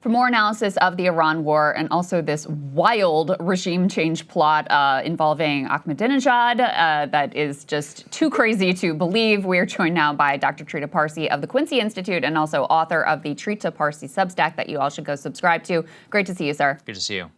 For more analysis of the Iran war and also this wild regime change plot involving Ahmadinejad that is just too crazy to believe, we are joined now by Dr. Trita Parsi of the Quincy Institute and also author of the Trita Parsi Substack that you all should go subscribe to. Great to see you, sir. Good to see you.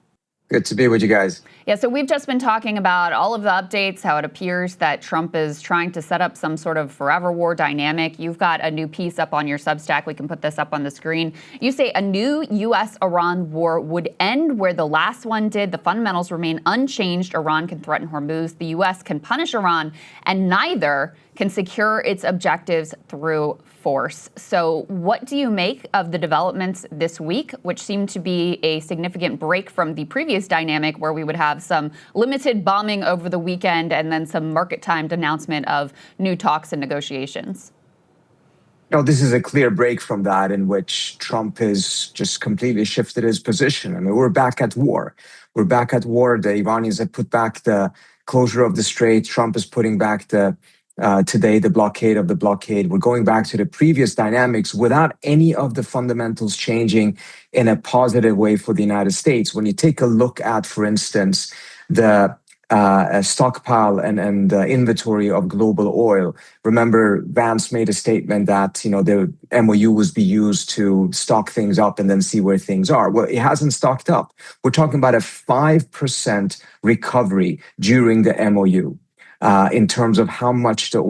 Good to be with you guys. Yeah, so we've just been talking about all of the updates, how it appears that Trump is trying to set up some sort of forever war dynamic. You've got a new piece up on your Substack. We can put this up on the screen. You say a new U.S.-Iran war would end where the last one did. The fundamentals remain unchanged. Iran can threaten Hormuz. The U.S. can punish Iran, and neither can secure its objectives through force. So what do you make of the developments this week, which seem to be a significant break from the previous dynamic where we would have some limited bombing over the weekend and then some market-timed announcement of new talks and negotiations? No, this is a clear break from that in which Trump has just completely shifted his position. I mean, we're back at war. We're back at war. The Iranians have put back the closure of the strait. Trump is putting back today the blockade of the blockade. We're going back to the previous dynamics without any of the fundamentals changing in a positive way for the United States. When you take a look at, for instance, the stockpile and inventory of global oil. Remember, Vance made a statement that the MOU was be used to stock things up and then see where things are. Well, it hasn't stocked up. We're talking about a 5% recovery during the MOU. In terms of how much the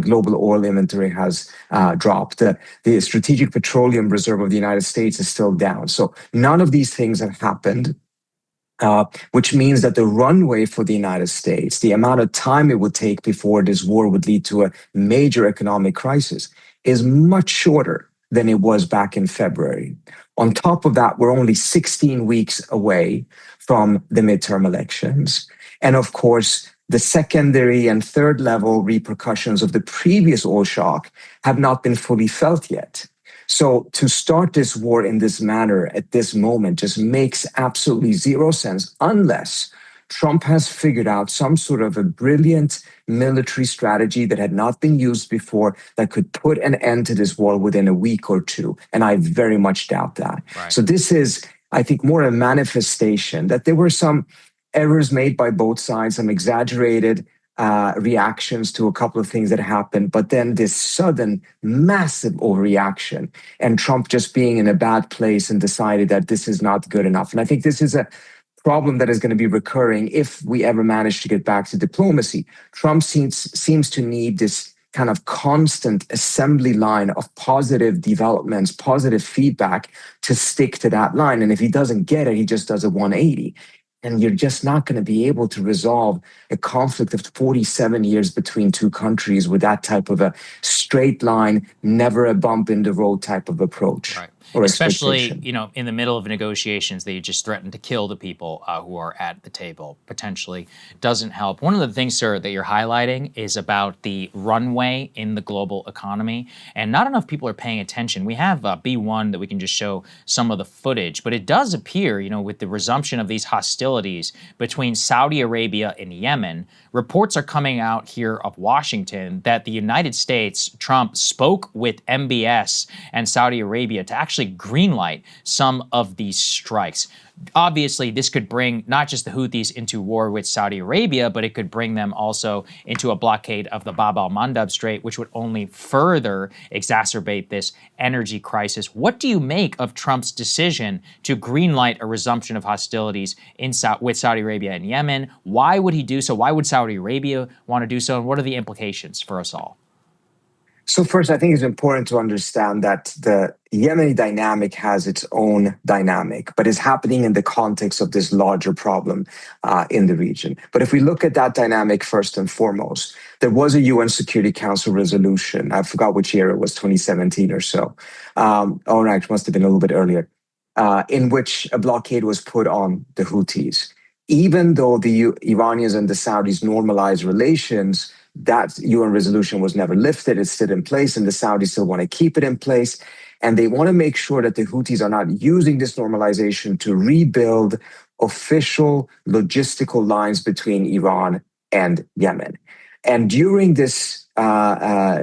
global oil inventory has dropped. The Strategic Petroleum Reserve of the United States is still down. So none of these things have happened, which means that the runway for the United States, the amount of time it would take before this war would lead to a major economic crisis, is much shorter than it was back in February. On top of that, we're only 16 weeks away from the midterm elections. And of course, the secondary and third level repercussions of the previous oil shock have not been fully felt yet. So to start this war in this manner at this moment just makes absolutely zero sense unless Trump has figured out some sort of a brilliant military strategy that had not been used before that could put an end to this war within a week or two. And I very much doubt that. Right. So this is, I think, more a manifestation that there were some errors made by both sides, some exaggerated reactions to a couple of things that happened, but then this sudden massive overreaction and Trump just being in a bad place and decided that this is not good enough. And I think this is a problem that is going to be recurring if we ever manage to get back to diplomacy. Trump seems to need this kind of constant assembly line of positive developments, positive feedback to stick to that line. And if he doesn't get it, he just does a 180. And you're just not going to be able to resolve a conflict of 47 years between two countries with that type of a straight line, never a bump in the road type of approach. Right. Especially, in the middle of negotiations, they just threaten to kill the people who are at the table, potentially doesn't help. One of the things, sir, that you're highlighting is about the runway in the global economy, and not enough people are paying attention. We have B1 that we can just show some of the footage, but it does appear, with the resumption of these hostilities between Saudi Arabia and Yemen, reports are coming out here of Washington that the United States, Trump, spoke with MBS and Saudi Arabia to actually greenlight some of these strikes. Obviously, this could bring not just the Houthis into war with Saudi Arabia, but it could bring them also into a blockade of the Bab al-Mandab Strait, which would only further exacerbate this energy crisis. What do you make of Trump's decision to greenlight a resumption of hostilities with Saudi Arabia and Yemen? Why would he do so? Why would Saudi Arabia want to do so? And what are the implications for us all? So first, I think it's important to understand that the Yemeni dynamic has its own dynamic, but is happening in the context of this larger problem in the region. But if we look at that dynamic first and foremost, there was a UN Security Council resolution. I forgot which year it was, 2017 or so. Or it must have been a little bit earlier, in which a blockade was put on the Houthis. Even though the Iranians and the Saudis normalized relations, that UN resolution was never lifted. It's still in place, and the Saudis still want to keep it in place. And they want to make sure that the Houthis are not using this normalization to rebuild official logistical lines between Iran and Yemen. And during this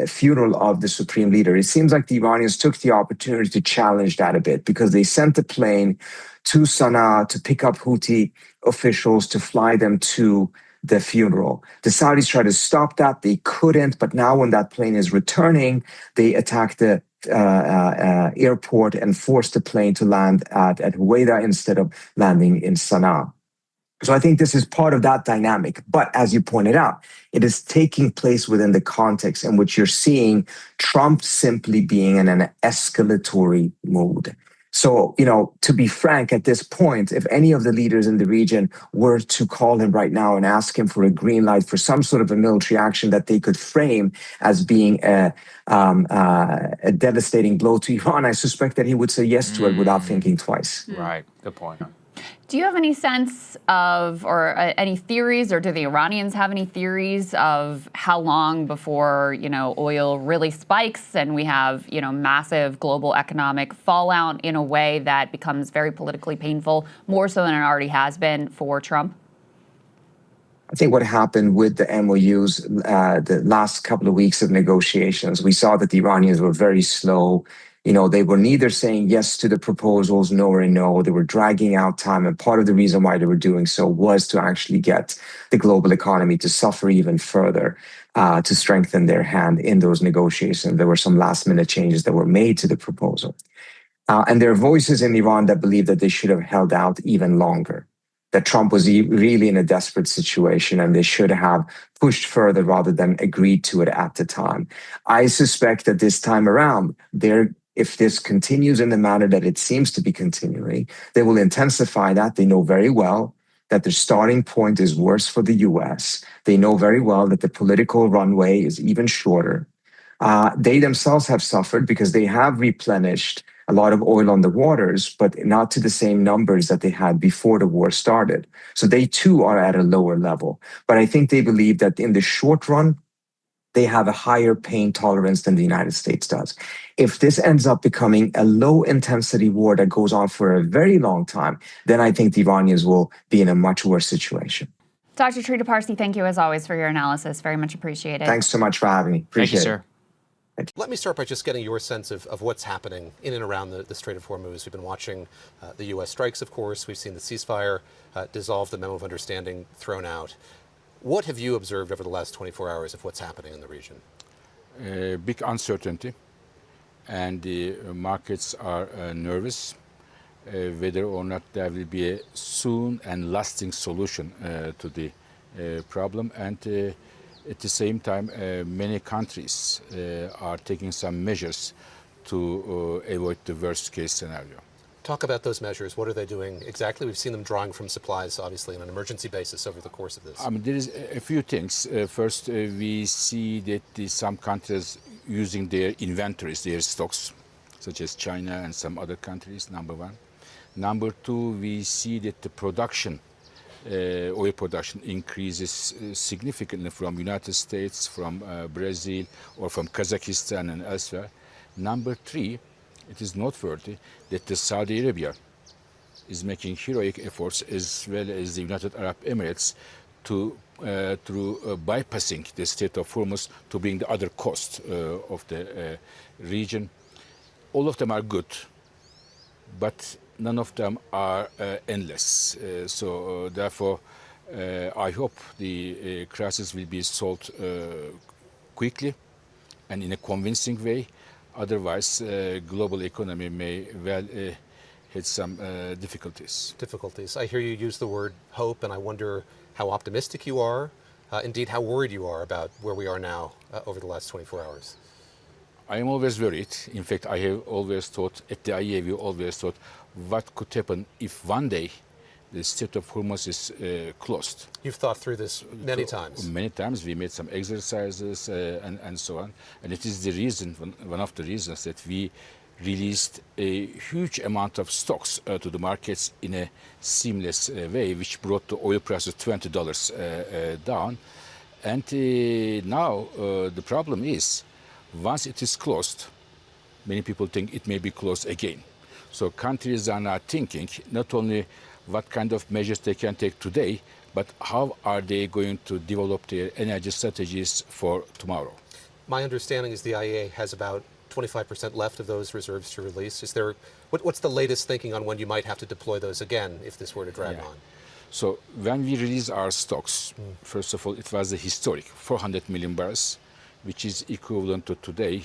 funeral of the supreme leader, it seems like the Iranians took the opportunity to challenge that a bit because they sent a plane to Sana'a to pick up Houthi officials to fly them to the funeral. The Saudis tried to stop that. They couldn't. But now when that plane is returning, they attacked the airport and forced the plane to land at Huwaida instead of landing in Sana'a. So I think this is part of that dynamic. But as you pointed out, it is taking place within the context in which you're seeing Trump simply being in an escalatory mode. So, to be frank, at this point, if any of the leaders in the region were to call him right now and ask him for a green light for some sort of a military action that they could frame as being a devastating blow to Iran, I suspect that he would say yes to it without thinking twice. Right. Good point. Do you have any sense of, or any theories, or do the Iranians have any theories of how long before, oil really spikes and we have, massive global economic fallout in a way that becomes very politically painful, more so than it already has been for Trump? I think what happened with the MOUs, the last couple of weeks of negotiations, we saw that the Iranians were very slow. They were neither saying yes to the proposals nor a no. They were dragging out time. And part of the reason why they were doing so was to actually get the global economy to suffer even further, to strengthen their hand in those negotiations. There were some last minute changes that were made to the proposal. And there are voices in Iran that believe that they should have held out even longer, that Trump was really in a desperate situation and they should have pushed further rather than agreed to it at the time. I suspect that this time around, if this continues in the manner that it seems to be continuing, they will intensify that. They know very well that their starting point is worse for the US. They know very well that the political runway is even shorter. They themselves have suffered because they have replenished a lot of oil on the waters, but not to the same numbers that they had before the war started. So they too are at a lower level. But I think they believe that in the short run, they have a higher pain tolerance than the United States does. If this ends up becoming a low-intensity war that goes on for a very long time, then I think the Iranians will be in a much worse situation. Dr. Trita Parsi, thank you as always for your analysis. Very much appreciated. Thanks so much for having me. Appreciate Thank you, sir. Let me start by just getting your sense of what's happening in and around the Strait of Hormuz. We've been watching the U.S. strikes, of course. We've seen the ceasefire dissolve, the memo of understanding thrown out. What have you observed over the last 24 hours of what's happening in the region? Big uncertainty, and the markets are nervous whether or not there will be a soon and lasting solution to the problem. And at the same time, many countries are taking some measures to avoid the worst case scenario. Talk about those measures. What are they doing exactly? We've seen them drawing from supplies, obviously, on an emergency basis over the course of this. There is a few things. First, we see that some countries using their inventories, their stocks, such as China and some other countries, number one. Number two, we see that the production, oil production increases significantly from United States, from Brazil, or from Kazakhstan and elsewhere. Number three, it is noteworthy that the Saudi Arabia is making heroic efforts, as well as the United Arab Emirates, to through bypassing the Strait of Hormuz to bring the other cost of the region. All of them are good, but none of them are endless. Therefore, I hope the crisis will be solved quickly and in a convincing way. Otherwise, global economy may well hit some difficulties. I hear you use the word hope, and I wonder how optimistic you are, indeed how worried you are about where we are now over the last 24 hours. I am always worried. In fact, I have always thought, at the IEA, we always thought, what could happen if one day the Strait of Hormuz is closed. You've thought through this many times. Many times. We made some exercises and so on. And it is the reason, one of the reasons that we released a huge amount of stocks to the markets in a seamless way, which brought the oil prices $20 down. And now the problem is, once it is closed, many people think it may be closed again. So countries are now thinking not only what kind of measures they can take today, but how are they going to develop their energy strategies for tomorrow? My understanding is the IEA has about 25% left of those reserves to release. Is there, what's the latest thinking on when you might have to deploy those again if this were to drag on? So when we release our stocks, first of all, it was a historic 400 million barrels, which is equivalent to today,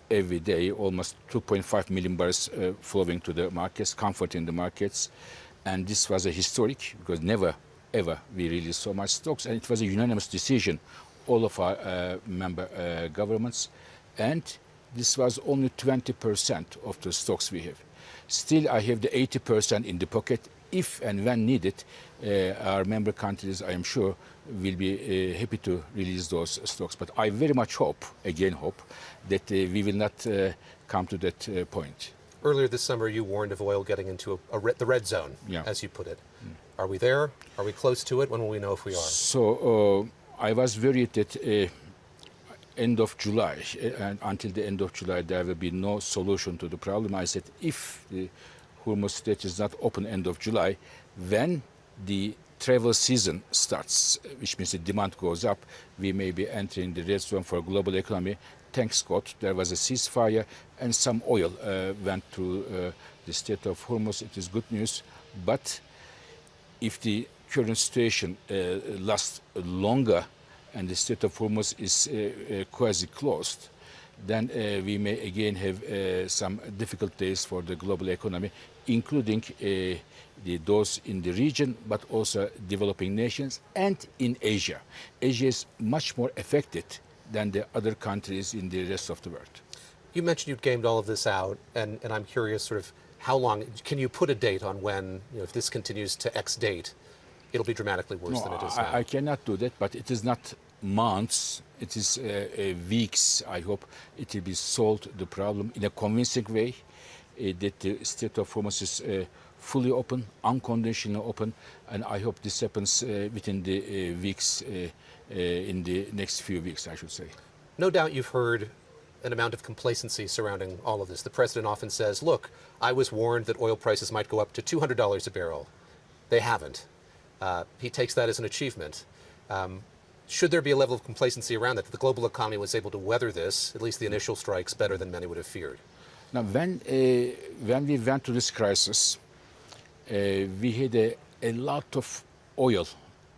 every day, almost 2.5 million barrels flowing to the markets, comforting the markets. And this was a historic, because never, ever we released so much stocks. And it was a unanimous decision, all of our member governments. And this was only 20% of the stocks we have. Still, I have the 80% in the pocket. If and when needed, our member countries, I am sure, will be happy to release those stocks. But I very much hope, again hope, that we will not come to that point. Earlier this summer, you warned of oil getting into the red zone, as you put it. Are we there? Are we close to it? When will we know if we are? So I was worried that end of July, and until the end of July, there will be no solution to the problem. I said, if the Hormuz Strait is not open end of July, when the travel season starts, which means the demand goes up, we may be entering the red zone for global economy. Thanks God, there was a ceasefire and some oil went through the Strait of Hormuz. It is good news. But if the current situation lasts longer and the Strait of Hormuz is quasi-closed, then we may again have some difficult days for the global economy, including those in the region, but also developing nations and in Asia. Asia is much more affected than the other countries in the rest of the world. You mentioned you'd gamed all of this out, and I'm curious sort of how long, can you put a date on when, if this continues to X date, it'll be dramatically worse than it is now? I cannot do that, but it is not months, it is weeks. I hope it will be solved, the problem, in a convincing way, that the Strait of Hormuz is fully open, unconditionally open, and I hope this happens within the weeks, in the next few weeks, I should say. No doubt you've heard an amount of complacency surrounding all of this. The president often says, look, I was warned that oil prices might go up to $200 a barrel. They haven't. He takes that as an achievement. Should there be a level of complacency around that the global economy was able to weather this, at least the initial strikes, better than many would have feared? Now, when we went to this crisis, we had a lot of oil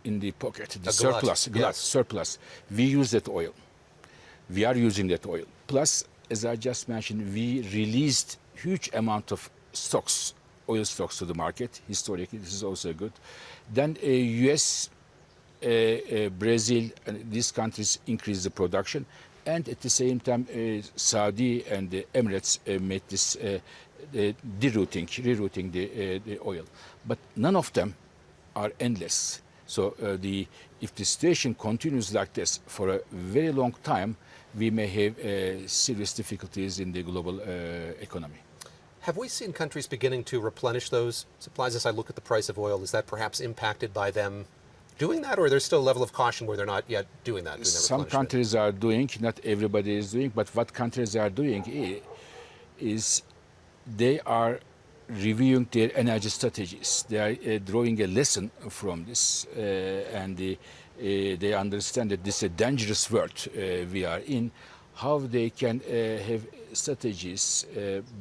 in the pocket, the surplus. We use that oil. We are using that oil. Plus, as I just mentioned, we released huge amount of stocks, oil stocks to the market. Historically, this is also good. Then US, Brazil, and these countries increased the production. And at the same time, Saudi and the Emirates made this rerouting the oil. But none of them are endless. So if the situation continues like this for a very long time, we may have serious difficulties in the global economy. Have we seen countries beginning to replenish those supplies? As I look at the price of oil, is that perhaps impacted by them doing that, or there's still a level of caution where they're not yet doing that? Some countries are doing, not everybody is doing, but what countries are doing is they are reviewing their energy strategies. They are drawing a lesson from this, and they understand that this is a dangerous world we are in, how they can have strategies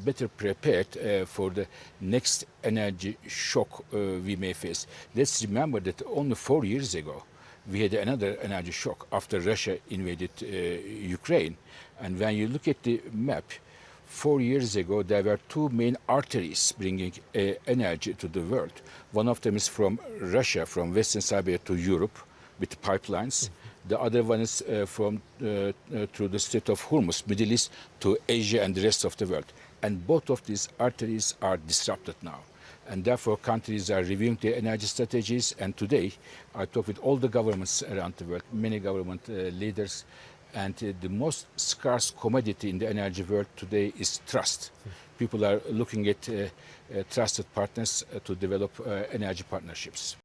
better prepared for the next energy shock we may face. Let's remember that only 4 years ago, we had another energy shock after Russia invaded Ukraine. And when you look at the map, 4 years ago, there were two main arteries bringing energy to the world. One of them is from Russia, from Western Siberia to Europe, with pipelines. The other one is from through the Strait of Hormuz, Middle East, to Asia and the rest of the world. And both of these arteries are disrupted now. And therefore, countries are reviewing their energy strategies. And today, I talk with all the governments around the world, many government leaders. And the most scarce commodity in the energy world today is trust. People are looking at trusted partners to develop energy partnerships.